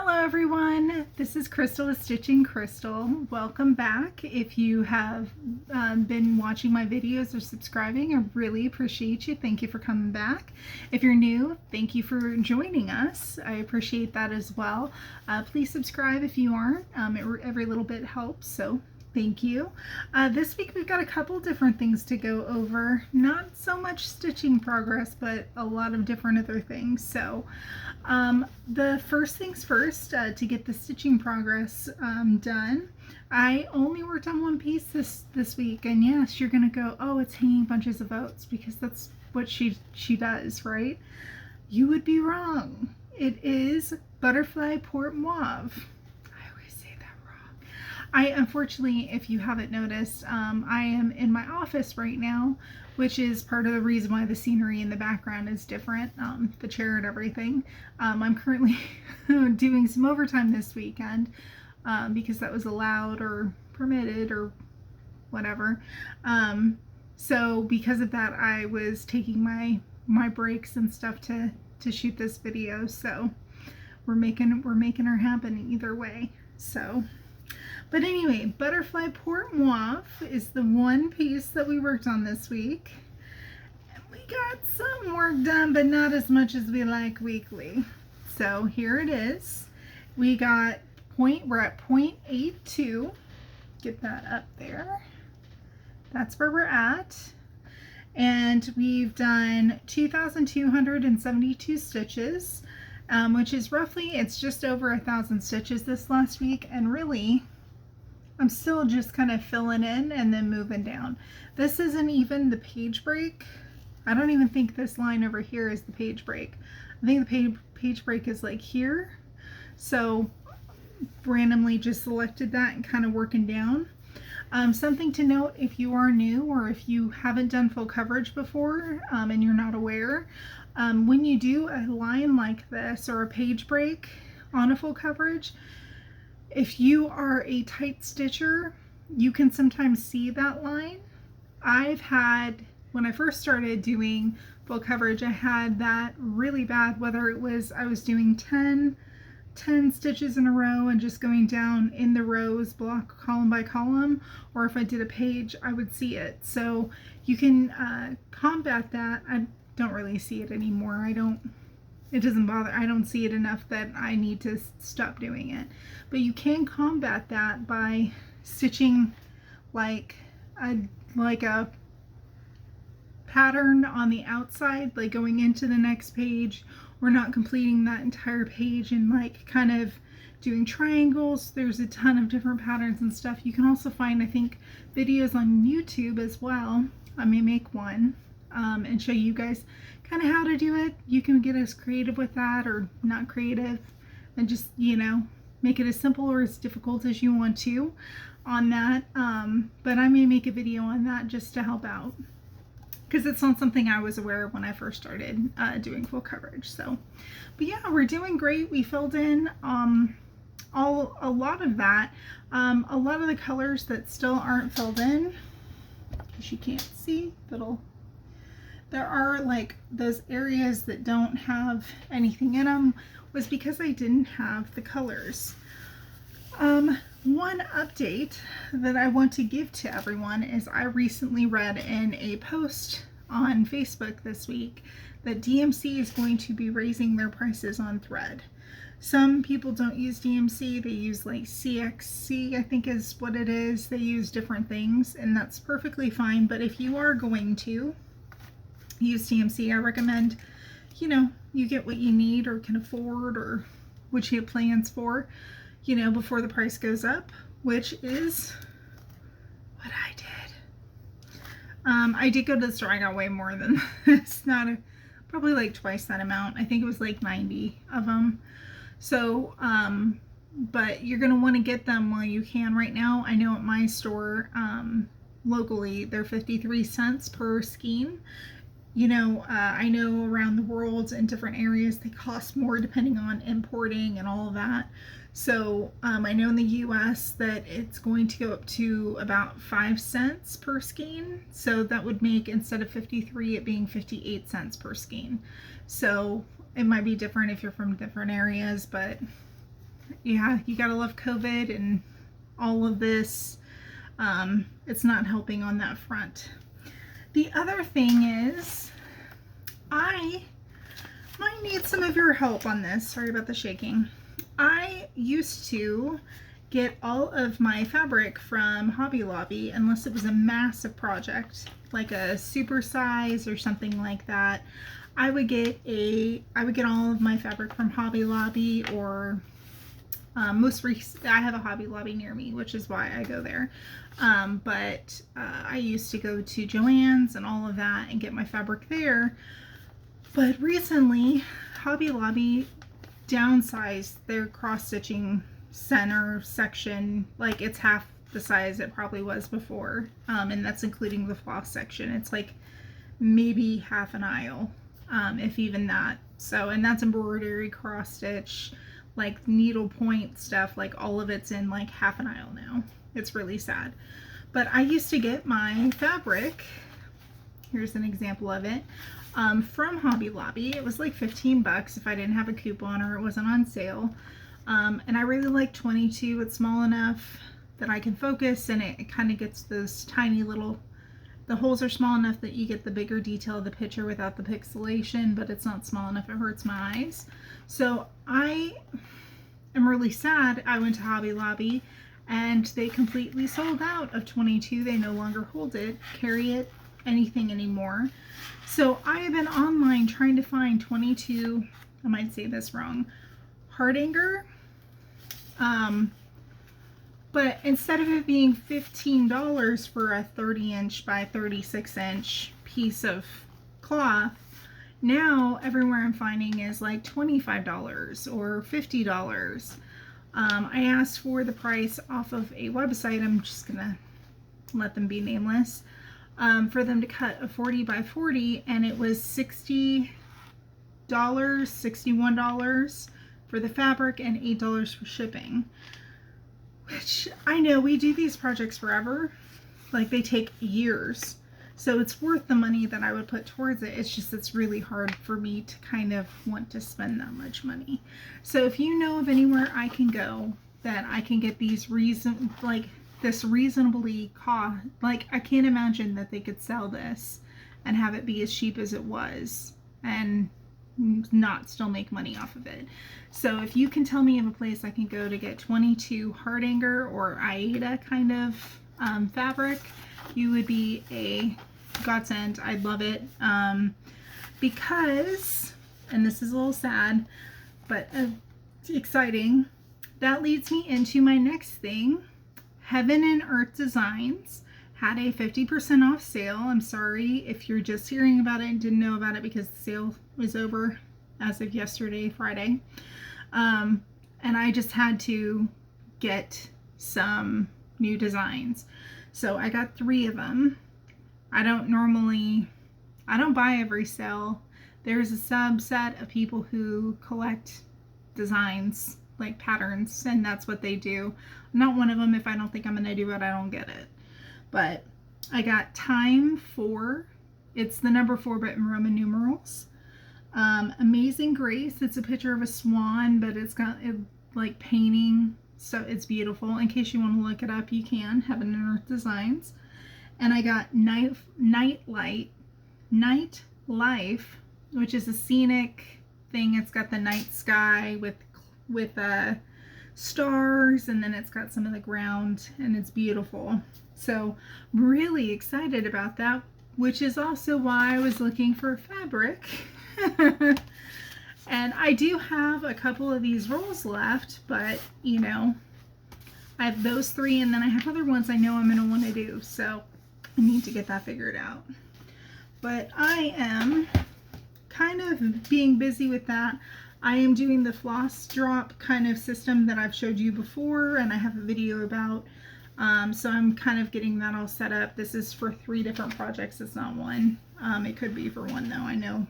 Hello everyone, this is Crystal with Stitching Crystal. Welcome back. If you have been watching my videos or subscribing, I really appreciate you. Thank you for coming back. If you're new, thank you for joining us. I appreciate that as well. Please subscribe if you aren't. Every little bit helps, so thank you. This week we've got a couple different things to go over. Not so much stitching progress, but a lot of different other things. So the first things first, to get the stitching progress done, I only worked on one piece this week. And yes, you're gonna go, oh, it's hanging bunches of oats, because that's what she does, right? You would be wrong. It is butterfly port mauve. I unfortunately, if you haven't noticed, I am in my office right now, which is part of the reason why the scenery in the background is different, the chair and everything. I'm currently doing some overtime this weekend because that was allowed or permitted or whatever. So because of that, I was taking my breaks and stuff to shoot this video. So we're making her happen either way. So. But anyway, butterfly port mauve is the one piece that we worked on this week. And we got some work done, but not as much as we like weekly. So here it is. We're at 0.82. Get that up there. That's where we're at. And we've done 2,272 stitches, which is roughly, it's just over 1,000 stitches this last week. And really, I'm still just kind of filling in and then moving down. This isn't even the page break. I don't even think this line over here is the page break. I think the page break is like here. So randomly just selected that and kind of working down. Something to note if you are new or if you haven't done full coverage before and you're not aware, when you do a line like this or a page break on a full coverage, if you are a tight stitcher, you can sometimes see that line. I've had, when I first started doing full coverage, I had that really bad, whether it was I was doing 10 stitches in a row and just going down in the rows, block column by column, or if I did a page, I would see it. So you can combat that. I don't really see it anymore. It doesn't bother. I don't see it enough that I need to stop doing it. But you can combat that by stitching like a pattern on the outside, like going into the next page, or not completing that entire page and like kind of doing triangles. There's a ton of different patterns and stuff. You can also find, I think, videos on YouTube as well. I may make one and show you guys kind of how to do it. You can get as creative with that or not creative and just, you know, make it as simple or as difficult as you want to on that. But I may make a video on that just to help out, because it's not something I was aware of when I first started doing full coverage. So, but yeah, we're doing great. We filled in a lot of that. A lot of the colors that still aren't filled in, because you can't see, there are like those areas that don't have anything in them, was because I didn't have the colors. One update that I want to give to everyone is I recently read in a post on Facebook this week that DMC is going to be raising their prices on thread. Some people don't use DMC, they use like CXC, I think is what it is. They use different things, and that's perfectly fine. But if you are going to use DMC, I recommend, you know, you get what you need or can afford or what you have plans for, you know, before the price goes up, which is what I did. I did go to the store. I got way more than this, probably like twice that amount. I think it was like 90 of them. So, but you're going to want to get them while you can. Right now, I know at my store, locally, they're 53 cents per skein. You know, I know around the world in different areas they cost more depending on importing and all of that. So I know in the US that it's going to go up to about 5 cents per skein. So that would make, instead of 53, it being 58 cents per skein. So it might be different if you're from different areas, but yeah, you gotta love COVID and all of this. It's not helping on that front. The other thing is, I might need some of your help on this. Sorry about the shaking. I used to get all of my fabric from Hobby Lobby unless it was a massive project, like a super size or something like that. I would get all of my fabric from Hobby Lobby, or I have a Hobby Lobby near me, which is why I go there. But I used to go to Joann's and all of that and get my fabric there. But recently, Hobby Lobby downsized their cross-stitching center section. Like, it's half the size it probably was before, and that's including the floss section. It's like maybe half an aisle, if even that. So, and that's embroidery, cross stitch, like needle point stuff, like all of it's in like half an aisle now. It's really sad. But I used to get my fabric, here's an example of it, from Hobby Lobby. It was like 15 bucks if I didn't have a coupon or it wasn't on sale. And I really like 22. It's small enough that I can focus, and it kind of gets those tiny little, the holes are small enough that you get the bigger detail of the picture without the pixelation, but it's not small enough it hurts my eyes. So I am really sad I went to Hobby Lobby and they completely sold out of 22. They no longer carry it, anything anymore. So I have been online trying to find 22, I might say this wrong, Hardanger. But instead of it being $15 for a 30-inch by 36-inch piece of cloth, now everywhere I'm finding is like $25 or $50. I asked for the price off of a website, I'm just gonna let them be nameless, for them to cut a 40 by 40, and it was $60, $61 for the fabric and $8 for shipping. Which, I know we do these projects forever, like they take years, so it's worth the money that I would put towards it. It's just, it's really hard for me to kind of want to spend that much money. So if you know of anywhere I can go that I can get these this reasonably cost, like I can't imagine that they could sell this and have it be as cheap as it was and not still make money off of it. So if you can tell me of a place I can go to get 22 Hardanger or Aida kind of fabric, you would be a godsend. I'd love it, because, and this is a little sad but exciting, that leads me into my next thing. Heaven and Earth Designs had a 50% off sale. I'm sorry if you're just hearing about it and didn't know about it, because the sale was over as of yesterday, Friday. And I just had to get some new designs. So I got 3 of them. I don't buy every sale. There's a subset of people who collect designs, like patterns, and that's what they do. I'm not one of them. If I don't think I'm going to do it, I don't get it. But I got Time 4. It's the number 4, but in Roman numerals. Amazing Grace. It's a picture of a swan, but it's got it like painting, so it's beautiful. In case you want to look it up, you can. Heaven and Earth Designs. And I got Night Life, which is a scenic thing. It's got the night sky with stars, and then it's got some of the ground, and it's beautiful. So I'm really excited about that, which is also why I was looking for fabric. And I do have a couple of these rolls left, but you know, I have those 3, and then I have other ones I know I'm going to want to do, so I need to get that figured out. But I am kind of being busy with that. I am doing the floss drop kind of system that I've showed you before, and I have a video about. So I'm kind of getting that all set up. This is for 3 different projects. It's not one. It could be for one, though. I know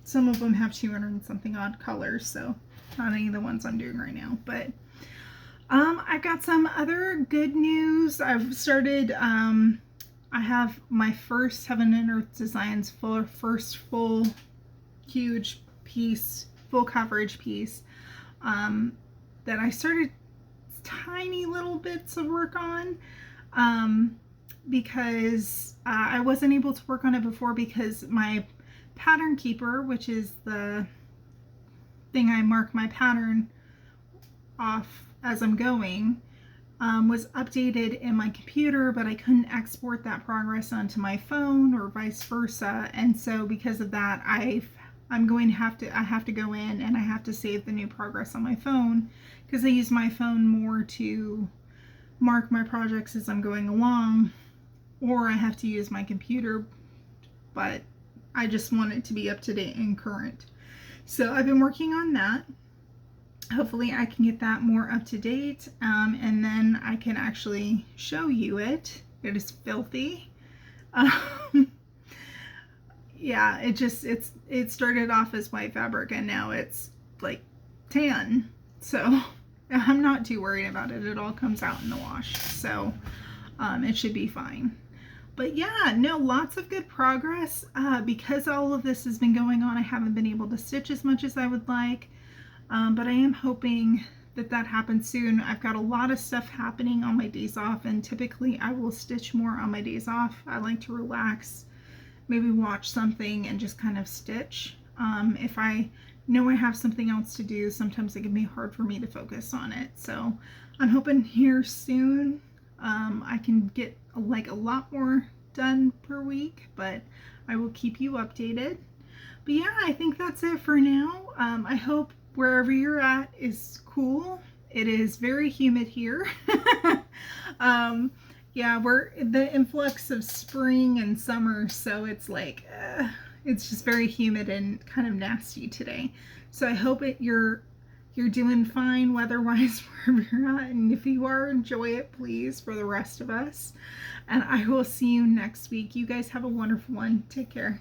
some of them have 200 and something odd colors, so not any of the ones I'm doing right now. But I've got some other good news. I've started, I have my first Heaven and Earth Designs first full huge piece, full coverage piece, that I started tiny little bits of work on, because I wasn't able to work on it before because my pattern keeper, which is the thing I mark my pattern off as I'm going, was updated in my computer, but I couldn't export that progress onto my phone or vice versa. And so because of that, I have to go in and I have to save the new progress on my phone, because I use my phone more to mark my projects as I'm going along, or I have to use my computer, but I just want it to be up to date and current. So I've been working on that. Hopefully I can get that more up to date, and then I can actually show you it. It is filthy. Yeah, it started off as white fabric and now it's like tan. So I'm not too worried about it. It all comes out in the wash. So it should be fine. But yeah, no, lots of good progress. Because all of this has been going on, I haven't been able to stitch as much as I would like. But I am hoping that happens soon. I've got a lot of stuff happening on my days off, and typically I will stitch more on my days off. I like to relax, maybe watch something and just kind of stitch. If I know I have something else to do, sometimes it can be hard for me to focus on it. So I'm hoping here soon I can get like a lot more done per week, but I will keep you updated. But yeah, I think that's it for now. I hope wherever you're at is cool. It is very humid here. Yeah, we're the influx of spring and summer, so it's like it's just very humid and kind of nasty today. So I hope you're doing fine weather-wise wherever you're at, and if you are, enjoy it, please, for the rest of us. And I will see you next week. You guys have a wonderful one. Take care.